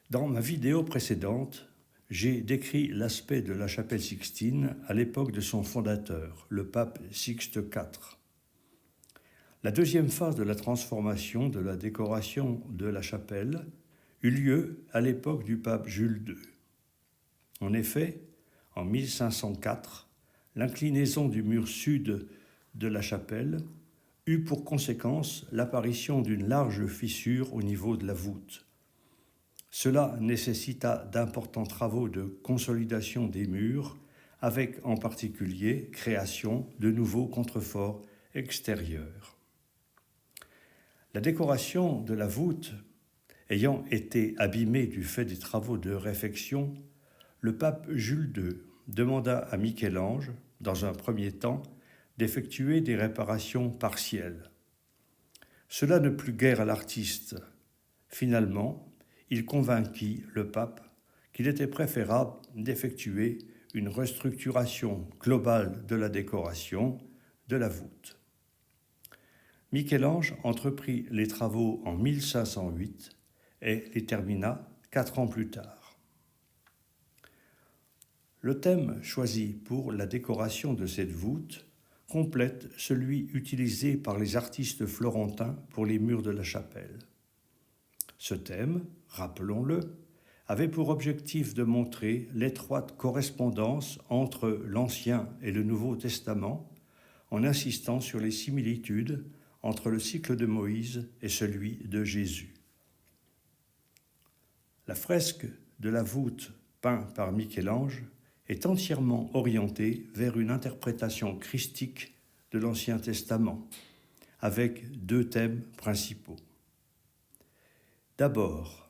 Dans ma vidéo précédente, j'ai décrit l'aspect de la chapelle Sixtine à l'époque de son fondateur, le pape Sixte IV. La deuxième phase de la transformation de la décoration de la chapelle eut lieu à l'époque du pape Jules II. En effet, en 1504, l'inclinaison du mur sud de la chapelle eut pour conséquence l'apparition d'une large fissure au niveau de la voûte. Cela nécessita d'importants travaux de consolidation des murs, avec en particulier création de nouveaux contreforts extérieurs. La décoration de la voûte ayant été abîmée du fait des travaux de réfection, le pape Jules II demanda à Michel-Ange, dans un premier temps, d'effectuer des réparations partielles. Cela ne plut guère à l'artiste. Finalement, il convainquit le pape qu'il était préférable d'effectuer une restructuration globale de la décoration de la voûte. Michel-Ange entreprit les travaux en 1508 et les termina 4 ans plus tard. Le thème choisi pour la décoration de cette voûte complète celui utilisé par les artistes florentins pour les murs de la chapelle. Ce thème, rappelons-le, avait pour objectif de montrer l'étroite correspondance entre l'Ancien et le Nouveau Testament, en insistant sur les similitudes entre le cycle de Moïse et celui de Jésus. La fresque de la voûte peinte par Michel-Ange est entièrement orientée vers une interprétation christique de l'Ancien Testament, avec 2 thèmes principaux. D'abord,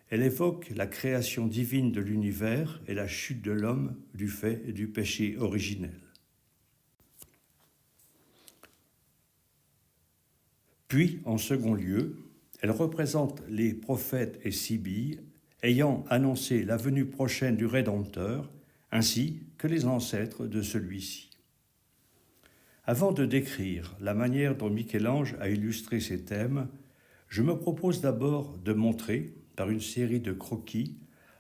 elle évoque la création divine de l'univers et la chute de l'homme du fait du péché originel. Puis, en second lieu, elle représente les prophètes et Sibylle ayant annoncé la venue prochaine du Rédempteur, ainsi que les ancêtres de celui-ci. Avant de décrire la manière dont Michel-Ange a illustré ces thèmes, je me propose d'abord de montrer, par une série de croquis,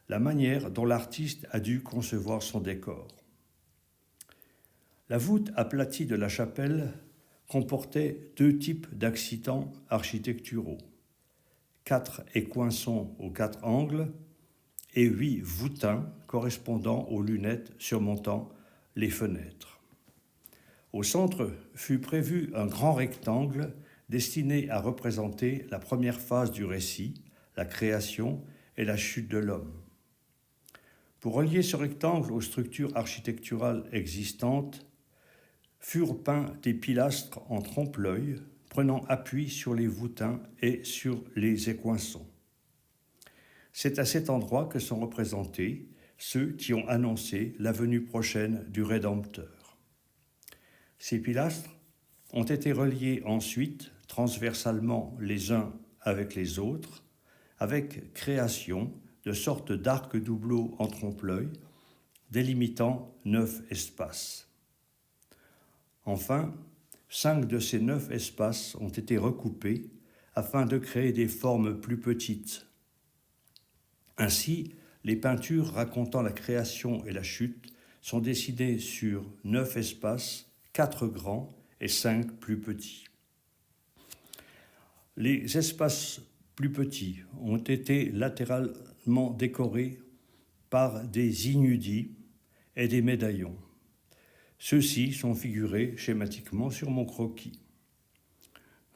la manière dont l'artiste a dû concevoir son décor. La voûte aplatie de la chapelle comportait 2 types d'accidents architecturaux, 4 écoinçons aux 4 angles et 8 voûtins correspondant aux lunettes surmontant les fenêtres. Au centre fut prévu un grand rectangle destiné à représenter la première phase du récit, la création et la chute de l'homme. Pour relier ce rectangle aux structures architecturales existantes, furent peints des pilastres en trompe-l'œil, prenant appui sur les voûtins et sur les écoinçons. C'est à cet endroit que sont représentés ceux qui ont annoncé la venue prochaine du Rédempteur. Ces pilastres ont été reliés ensuite transversalement les uns avec les autres, avec création de sortes d'arcs doubleaux en trompe-l'œil, délimitant 9 espaces. Enfin, 5 de ces 9 espaces ont été recoupés afin de créer des formes plus petites. Ainsi, les peintures racontant la création et la chute sont dessinées sur 9 espaces, 4 grands et 5 plus petits. Les espaces plus petits ont été latéralement décorés par des inudis et des médaillons. Ceux-ci sont figurés schématiquement sur mon croquis.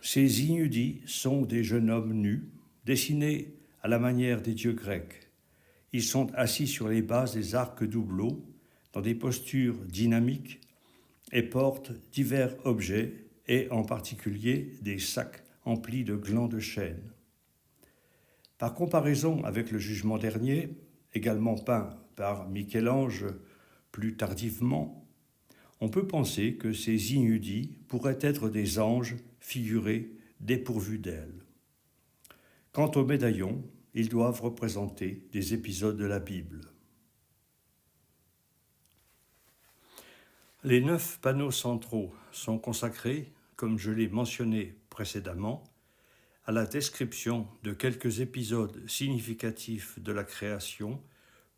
Ces inudis sont des jeunes hommes nus, dessinés à la manière des dieux grecs. Ils sont assis sur les bases des arcs doubleaux, dans des postures dynamiques, et portent divers objets, et en particulier des sacs emplis de glands de chêne. Par comparaison avec le Jugement dernier, également peint par Michel-Ange plus tardivement, on peut penser que ces inudis pourraient être des anges figurés dépourvus d'ailes. Quant aux médaillons, ils doivent représenter des épisodes de la Bible. Les 9 panneaux centraux sont consacrés, comme je l'ai mentionné précédemment, à la description de quelques épisodes significatifs de la création,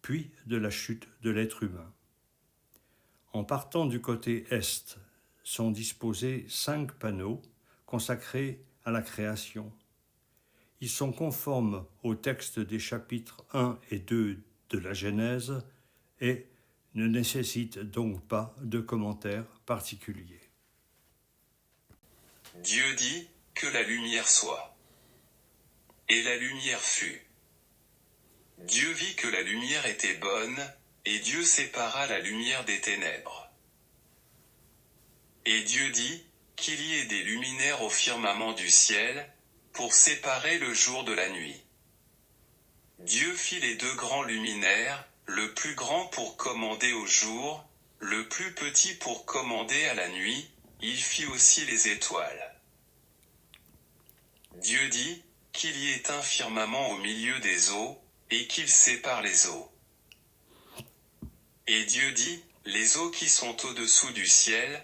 puis de la chute de l'être humain. En partant du côté est, sont disposés 5 panneaux consacrés à la création. Ils sont conformes au texte des chapitres 1 et 2 de la Genèse et ne nécessitent donc pas de commentaires particuliers. Dieu dit que la lumière soit. Et la lumière fut. Dieu vit que la lumière était bonne, et Dieu sépara la lumière des ténèbres. Et Dieu dit qu'il y ait des luminaires au firmament du ciel, pour séparer le jour de la nuit. Dieu fit les 2 grands luminaires, le plus grand pour commander au jour, le plus petit pour commander à la nuit, il fit aussi les étoiles. Dieu dit qu'il y ait un firmament au milieu des eaux, et qu'il sépare les eaux. Et Dieu dit, les eaux qui sont au-dessous du ciel,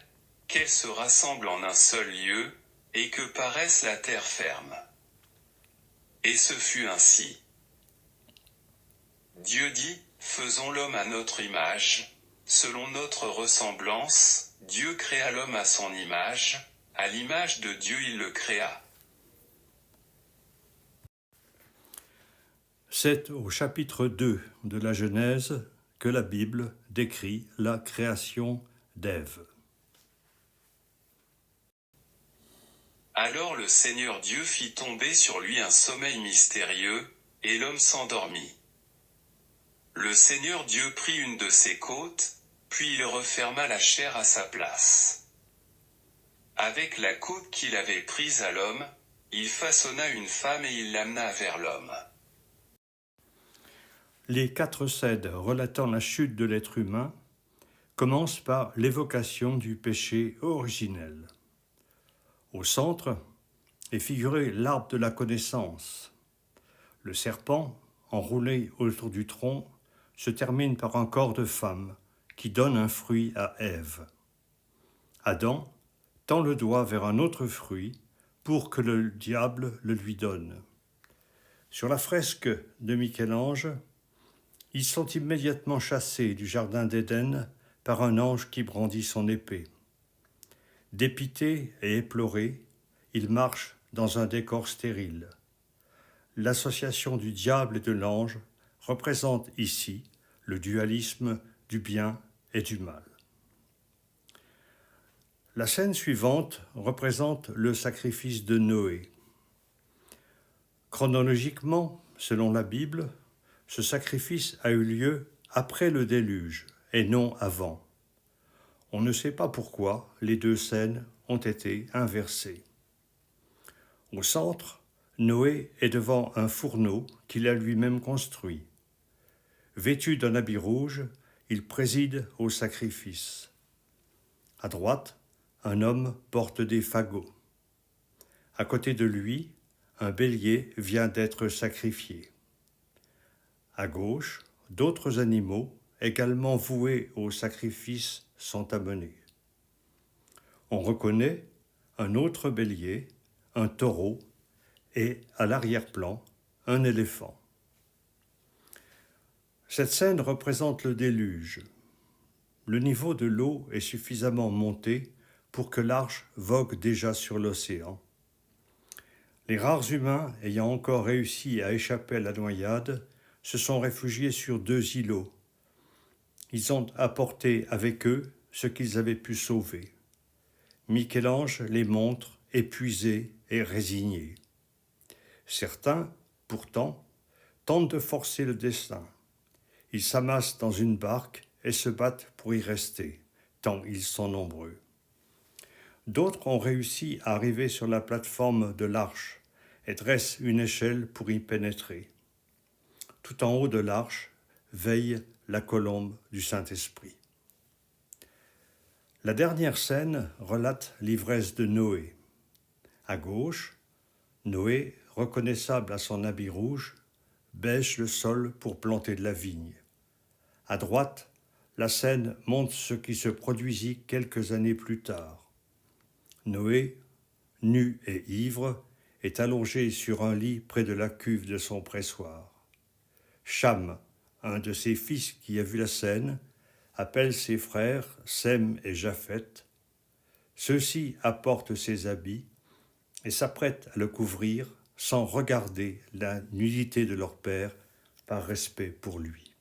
qu'elles se rassemblent en un seul lieu, et que paraisse la terre ferme. Et ce fut ainsi. Dieu dit, faisons l'homme à notre image, selon notre ressemblance, Dieu créa l'homme à son image, à l'image de Dieu il le créa. C'est au chapitre 2 de la Genèse que la Bible décrit la création d'Ève. Alors le Seigneur Dieu fit tomber sur lui un sommeil mystérieux, et l'homme s'endormit. Le Seigneur Dieu prit une de ses côtes, puis il referma la chair à sa place. Avec la côte qu'il avait prise à l'homme, il façonna une femme et il l'amena vers l'homme. Les 4 scènes relatant la chute de l'être humain commencent par l'évocation du péché originel. Au centre est figuré l'arbre de la connaissance. Le serpent, enroulé autour du tronc, se termine par un corps de femme qui donne un fruit à Ève. Adam tend le doigt vers un autre fruit pour que le diable le lui donne. Sur la fresque de Michel-Ange, ils sont immédiatement chassés du jardin d'Éden par un ange qui brandit son épée. Dépités et éplorés, ils marchent dans un décor stérile. L'association du diable et de l'ange représente ici le dualisme du bien et du mal. La scène suivante représente le sacrifice de Noé. Chronologiquement, selon la Bible, ce sacrifice a eu lieu après le déluge et non avant. On ne sait pas pourquoi les 2 scènes ont été inversées. Au centre, Noé est devant un fourneau qu'il a lui-même construit. Vêtu d'un habit rouge, il préside au sacrifice. À droite, un homme porte des fagots. À côté de lui, un bélier vient d'être sacrifié. À gauche, d'autres animaux, également voués au sacrifice, sont amenés. On reconnaît un autre bélier, un taureau, et à l'arrière-plan, un éléphant. Cette scène représente le déluge. Le niveau de l'eau est suffisamment monté pour que l'arche vogue déjà sur l'océan. Les rares humains ayant encore réussi à échapper à la noyade se sont réfugiés sur 2 îlots. Ils ont apporté avec eux ce qu'ils avaient pu sauver. Michel-Ange les montre épuisés et résignés. Certains, pourtant, tentent de forcer le destin. Ils s'amassent dans une barque et se battent pour y rester, tant ils sont nombreux. D'autres ont réussi à arriver sur la plateforme de l'arche et dressent une échelle pour y pénétrer. Tout en haut de l'arche veille la colombe du Saint-Esprit. La dernière scène relate l'ivresse de Noé. À gauche, Noé, reconnaissable à son habit rouge, bêche le sol pour planter de la vigne. À droite, la scène montre ce qui se produisit quelques années plus tard. Noé, nu et ivre, est allongé sur un lit près de la cuve de son pressoir. Cham, un de ses fils qui a vu la scène, appelle ses frères Sem et Japheth. Ceux-ci apportent ses habits et s'apprêtent à le couvrir sans regarder la nudité de leur père par respect pour lui.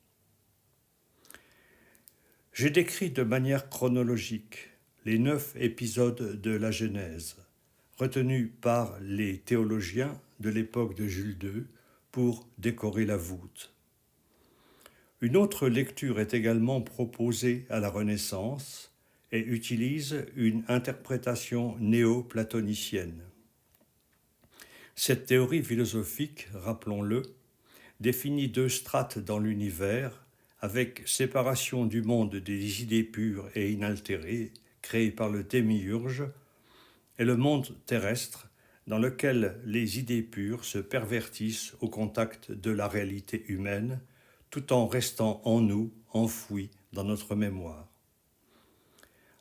J'ai décrit de manière chronologique les 9 épisodes de la Genèse, retenus par les théologiens de l'époque de Jules II pour décorer la voûte. Une autre lecture est également proposée à la Renaissance et utilise une interprétation néo-platonicienne. Cette théorie philosophique, rappelons-le, définit 2 strates dans l'univers avec séparation du monde des idées pures et inaltérées créées par le démiurge et le monde terrestre dans lequel les idées pures se pervertissent au contact de la réalité humaine tout en restant en nous, enfouis dans notre mémoire.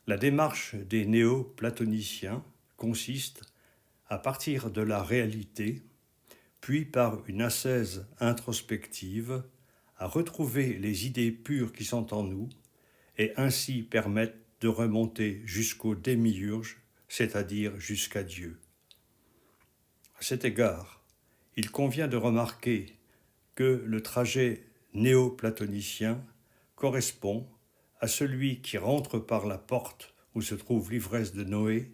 La démarche des néo-platoniciens consiste, à partir de la réalité, puis par une ascèse introspective, à retrouver les idées pures qui sont en nous et ainsi permettre de remonter jusqu'au démiurge, c'est-à-dire jusqu'à Dieu. À cet égard, il convient de remarquer que le trajet néo-platonicien correspond à celui qui rentre par la porte où se trouve l'ivresse de Noé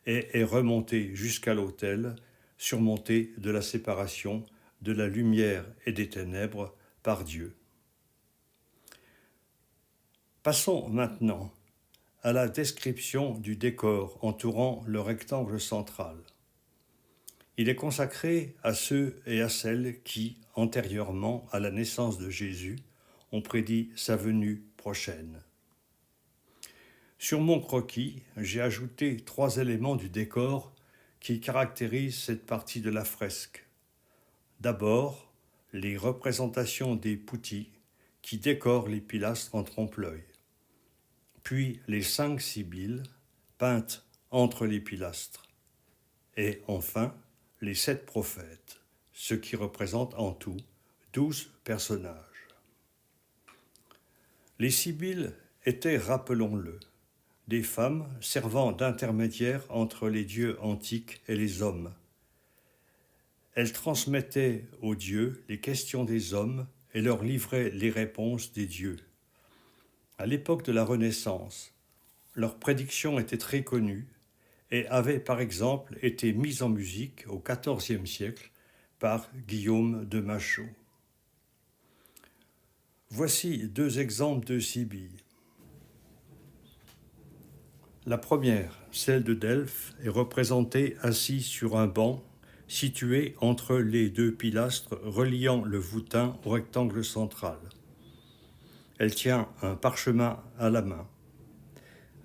et est remonté jusqu'à l'autel, surmonté de la séparation de la lumière et des ténèbres par Dieu. Passons maintenant à la description du décor entourant le rectangle central. Il est consacré à ceux et à celles qui, antérieurement à la naissance de Jésus, ont prédit sa venue prochaine. Sur mon croquis, j'ai ajouté 3 éléments du décor qui caractérisent cette partie de la fresque. D'abord, les représentations des poutis qui décorent les pilastres en trompe-l'œil. Puis les 5 sibylles peintes entre les pilastres. Et enfin, les 7 prophètes, ce qui représente en tout 12 personnages. Les sibylles étaient, rappelons-le, des femmes servant d'intermédiaires entre les dieux antiques et les hommes. Elles transmettaient aux dieux les questions des hommes et leur livraient les réponses des dieux. À l'époque de la Renaissance, leurs prédictions étaient très connues et avaient par exemple été mises en musique au XIVe siècle par Guillaume de Machaut. Voici 2 exemples de sibylles. La première, celle de Delphes, est représentée assise sur un banc situé entre les 2 pilastres reliant le voûtin au rectangle central. Elle tient un parchemin à la main.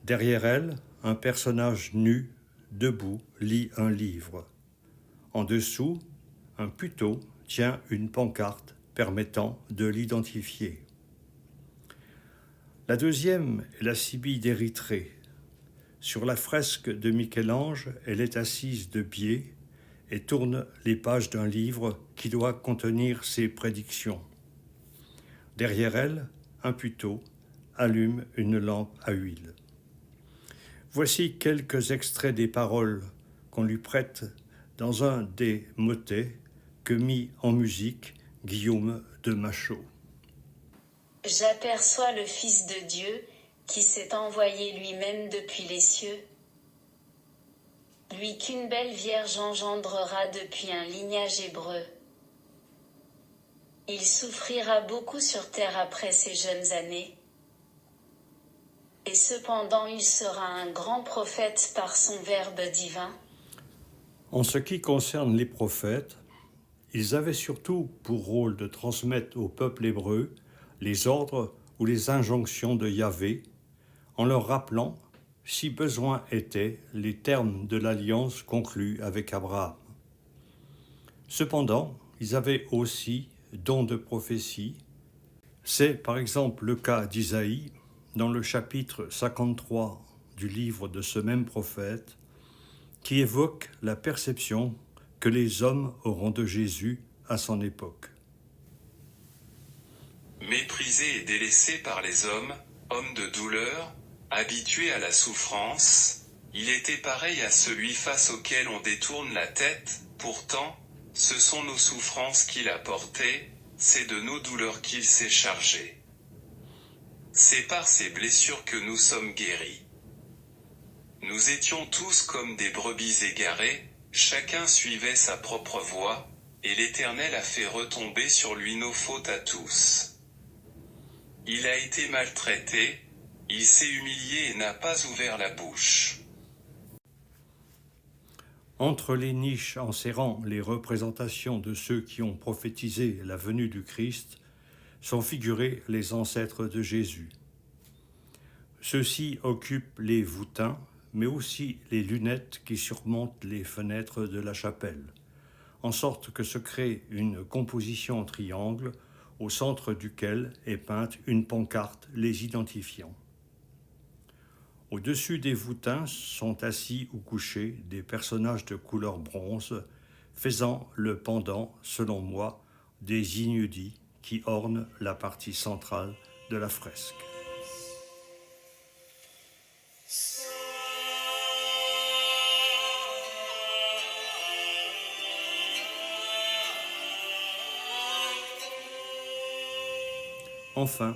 Derrière elle, un personnage nu, debout, lit un livre. En dessous, un puteau tient une pancarte permettant de l'identifier. La deuxième est la Sibylle d'Érythrée. Sur la fresque de Michel-Ange, elle est assise de pied et tourne les pages d'un livre qui doit contenir ses prédictions. Derrière elle, un puteau allume une lampe à huile. Voici quelques extraits des paroles qu'on lui prête dans un des motets que mit en musique Guillaume de Machaut. J'aperçois le Fils de Dieu qui s'est envoyé lui-même depuis les cieux, lui qu'une belle vierge engendrera depuis un lignage hébreu. Il souffrira beaucoup sur terre après ses jeunes années, et cependant il sera un grand prophète par son verbe divin. En ce qui concerne les prophètes, ils avaient surtout pour rôle de transmettre au peuple hébreu les ordres ou les injonctions de Yahvé, en leur rappelant, si besoin était, les termes de l'alliance conclue avec Abraham. Cependant, ils avaient aussi don de prophétie. C'est par exemple le cas d'Isaïe, dans le chapitre 53 du livre de ce même prophète, qui évoque la perception que les hommes auront de Jésus à son époque. Méprisé et délaissé par les hommes, homme de douleur, habitué à la souffrance, il était pareil à celui face auquel on détourne la tête. Pourtant, ce sont nos souffrances qu'il a portées, c'est de nos douleurs qu'il s'est chargé. C'est par ses blessures que nous sommes guéris. Nous étions tous comme des brebis égarées, chacun suivait sa propre voie, et l'Éternel a fait retomber sur lui nos fautes à tous. Il a été maltraité, il s'est humilié et n'a pas ouvert la bouche. Entre les niches enserrant les représentations de ceux qui ont prophétisé la venue du Christ sont figurés les ancêtres de Jésus. Ceux-ci occupent les voûtins, mais aussi les lunettes qui surmontent les fenêtres de la chapelle, en sorte que se crée une composition en triangle au centre duquel est peinte une pancarte les identifiant. Au-dessus des voûtins sont assis ou couchés des personnages de couleur bronze, faisant le pendant, selon moi, des ignudis qui ornent la partie centrale de la fresque. Enfin,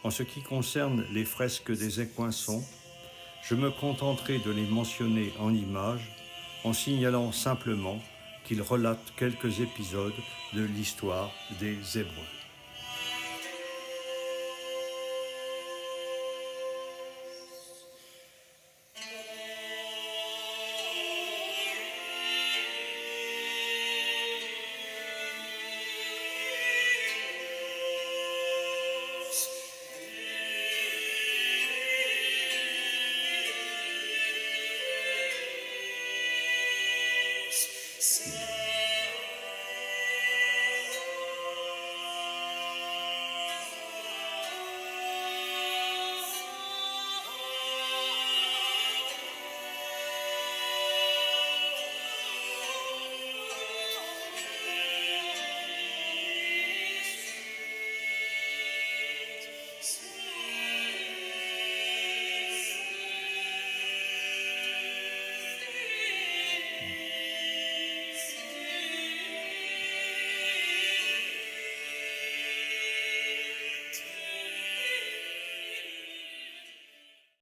en ce qui concerne les fresques des Écoinçons, je me contenterai de les mentionner en images, en signalant simplement qu'ils relatent quelques épisodes de l'histoire des Hébreux.